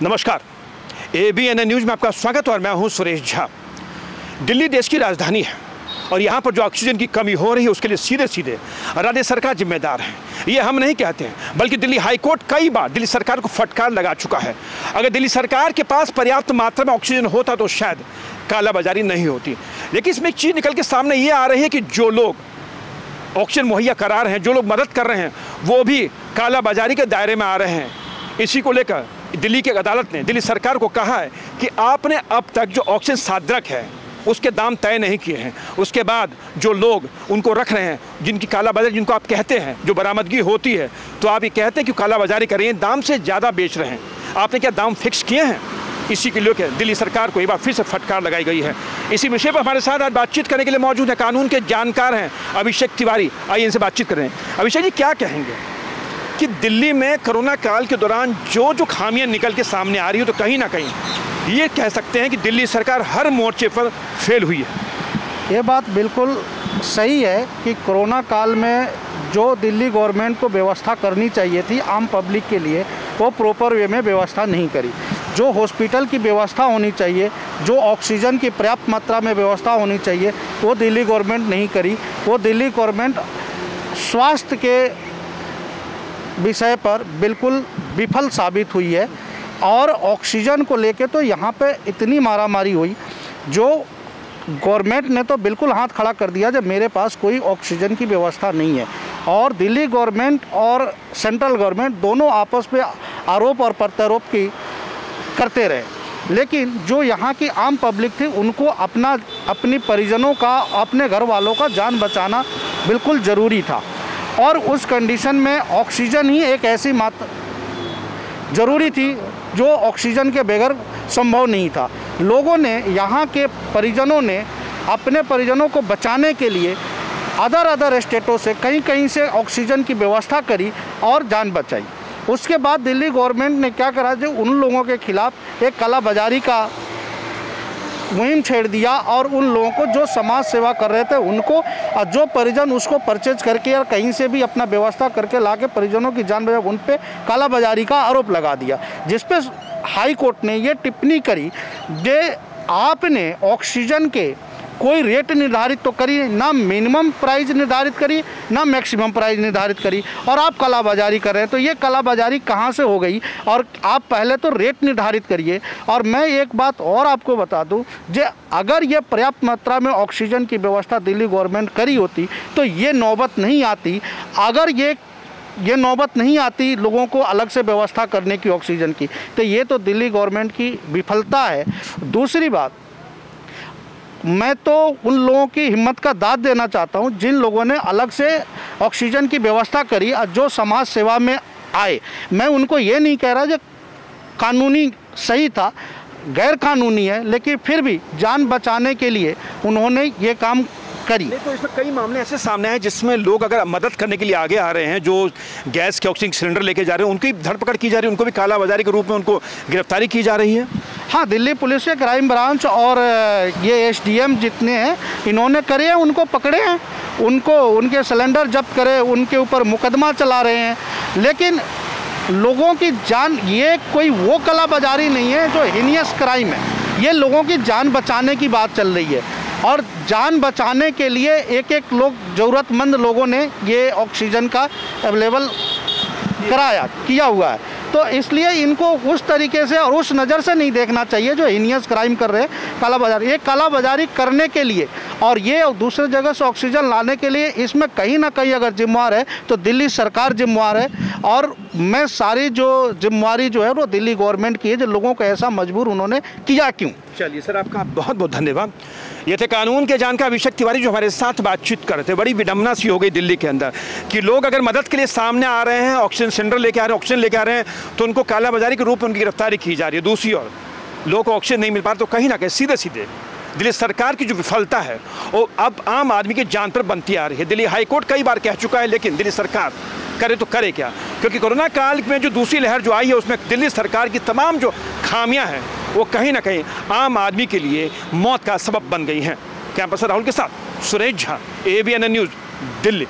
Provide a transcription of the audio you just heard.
नमस्कार, ABNN news में आपका स्वागत और मैं हूं सुरेश झा। दिल्ली देश की राजधानी है और यहाँ पर जो ऑक्सीजन की कमी हो रही है उसके लिए सीधे सीधे राज्य सरकार जिम्मेदार है। ये हम नहीं कहते हैं, बल्कि दिल्ली हाई कोर्ट कई बार दिल्ली सरकार को फटकार लगा चुका है। अगर दिल्ली सरकार के पास पर्याप्त मात्रा में ऑक्सीजन होता तो शायद कालाबाजारी नहीं होती। लेकिन इसमें एक चीज़ निकल के सामने ये आ रही है कि जो लोग ऑक्सीजन मुहैया करा रहे हैं, जो लोग मदद कर रहे हैं, वो भी कालाबाजारी के दायरे में आ रहे हैं। इसी को लेकर दिल्ली की अदालत ने दिल्ली सरकार को कहा है कि आपने अब तक जो ऑक्सीजन साद्रक है उसके दाम तय नहीं किए हैं। उसके बाद जो लोग उनको रख रहे हैं, जिनकी कालाबाजारी, जिनको आप कहते हैं, जो बरामदगी होती है, तो आप ये कहते हैं कि कालाबाजारी कर रही हैं, दाम से ज़्यादा बेच रहे हैं। आपने क्या दाम फिक्स किए हैं? इसी के लिए दिल्ली सरकार को एक बार फिर से फटकार लगाई गई है। इसी विषय पर हमारे साथ आज बातचीत करने के लिए मौजूद है कानून के जानकार हैं अभिषेक तिवारी। आइए इनसे बातचीत करें। अभिषेक जी, क्या कहेंगे कि दिल्ली में कोरोना काल के दौरान जो खामियां निकल के सामने आ रही है, तो कहीं ना कहीं ये कह सकते हैं कि दिल्ली सरकार हर मोर्चे पर फेल हुई है? ये बात बिल्कुल सही है कि कोरोना काल में जो दिल्ली गवर्नमेंट को व्यवस्था करनी चाहिए थी आम पब्लिक के लिए, वो प्रॉपर वे में व्यवस्था नहीं करी। जो हॉस्पिटल की व्यवस्था होनी चाहिए, जो ऑक्सीजन की पर्याप्त मात्रा में व्यवस्था होनी चाहिए, वो दिल्ली गवर्नमेंट नहीं करी। वो दिल्ली गवर्नमेंट स्वास्थ्य के विषय पर बिल्कुल विफल साबित हुई है। और ऑक्सीजन को लेके तो यहाँ पे इतनी मारामारी हुई, जो गवर्नमेंट ने तो बिल्कुल हाथ खड़ा कर दिया जब मेरे पास कोई ऑक्सीजन की व्यवस्था नहीं है। और दिल्ली गवर्नमेंट और सेंट्रल गवर्नमेंट दोनों आपस में आरोप और प्रत्यारोप की करते रहे। लेकिन जो यहाँ की आम पब्लिक थी, उनको अपनी परिजनों का, अपने घर वालों का जान बचाना बिल्कुल ज़रूरी था। और उस कंडीशन में ऑक्सीजन ही एक ऐसी मात्रा ज़रूरी थी जो ऑक्सीजन के बगैर संभव नहीं था। लोगों ने, यहाँ के परिजनों ने अपने परिजनों को बचाने के लिए अदर स्टेटों से कहीं से ऑक्सीजन की व्यवस्था करी और जान बचाई। उसके बाद दिल्ली गवर्नमेंट ने क्या करा, जो उन लोगों के खिलाफ एक कालाबाजारी का मुहिम छेड़ दिया और उन लोगों को जो समाज सेवा कर रहे थे उनको, और जो परिजन उसको परचेज करके या कहीं से भी अपना व्यवस्था करके लाके परिजनों की जान बचा, उन पे कालाबाजारी का आरोप लगा दिया। जिस पे हाई कोर्ट ने ये टिप्पणी करी कि आपने ऑक्सीजन के कोई रेट निर्धारित तो करी, ना मिनिमम प्राइस निर्धारित करी, ना मैक्सिमम प्राइस निर्धारित करी, और आप कालाबाजारी कर रहे हैं। तो ये कालाबाजारी कहाँ से हो गई? और आप पहले तो रेट निर्धारित करिए। और मैं एक बात और आपको बता दूं, जो अगर ये पर्याप्त मात्रा में ऑक्सीजन की व्यवस्था दिल्ली गवर्नमेंट करी होती तो ये नौबत नहीं आती। अगर ये नौबत नहीं आती लोगों को अलग से व्यवस्था करने की ऑक्सीजन की, तो ये तो दिल्ली गवर्नमेंट की विफलता है। दूसरी बात, मैं तो उन लोगों की हिम्मत का दाद देना चाहता हूं जिन लोगों ने अलग से ऑक्सीजन की व्यवस्था करी और जो समाज सेवा में आए। मैं उनको ये नहीं कह रहा जो कानूनी सही था, गैर कानूनी है, लेकिन फिर भी जान बचाने के लिए उन्होंने ये काम करी। तो इसमें कई मामले ऐसे सामने हैं जिसमें लोग अगर मदद करने के लिए आगे आ रहे हैं, जो गैस के ऑक्सीजन सिलेंडर लेके जा रहे हैं, उनकी धरपकड़ की जा रही है, उनको भी कालाबाजारी के रूप में उनको गिरफ्तारी की जा रही है। हाँ, दिल्ली पुलिस के क्राइम ब्रांच और ये SDM जितने हैं, इन्होंने करे हैं, उनको पकड़े हैं, उनको उनके सिलेंडर जब्त करे, उनके ऊपर मुकदमा चला रहे हैं। लेकिन लोगों की जान, ये कोई वो कालाबाजारी नहीं है जो हिनियस क्राइम है। ये लोगों की जान बचाने की बात चल रही है और जान बचाने के लिए एक लोग, ज़रूरतमंद लोगों ने ये ऑक्सीजन का अवेलेबल किया हुआ है। तो इसलिए इनको उस तरीके से और उस नज़र से नहीं देखना चाहिए जो हिनियस क्राइम कर रहे हैं, कालाबाजारी। ये कालाबाजारी करने के लिए और ये दूसरे जगह से ऑक्सीजन लाने के लिए, इसमें कहीं ना कहीं अगर जिम्मेवार है तो दिल्ली सरकार जिम्मेवार है। और मैं सारी जो जिम्मेवारी जो है वो दिल्ली गवर्नमेंट की है, जो लोगों को ऐसा मजबूर उन्होंने किया क्यों। चलिए सर, आपका बहुत बहुत धन्यवाद। ये थे कानून के जानकार अभिषेक तिवारी जो हमारे साथ बातचीत कर रहे थे। बड़ी विडम्बना सी हो गई दिल्ली के अंदर कि लोग अगर मदद के लिए सामने आ रहे हैं, ऑक्सीजन सिलेंडर लेके आ रहे हैं, ऑक्सीजन लेके आ रहे हैं, तो उनको कालाबाजारी के रूप में उनकी गिरफ्तारी की जा रही है। दूसरी ओर लोगों को ऑक्सीजन नहीं मिल पा रहा, तो कहीं ना कहीं सीधे सीधे दिल्ली सरकार की जो विफलता है वो अब आम आदमी की जान पर बनती आ रही है। दिल्ली हाई कोर्ट कई बार कह चुका है, लेकिन दिल्ली सरकार करे तो करे क्या? क्योंकि कोरोना काल में जो दूसरी लहर जो आई है उसमें दिल्ली सरकार की तमाम जो खामियां हैं वो कहीं ना कहीं आम आदमी के लिए मौत का सबब बन गई हैं। कैंपस राहुल के साथ सुरेश झा, ABNN न्यूज़, दिल्ली।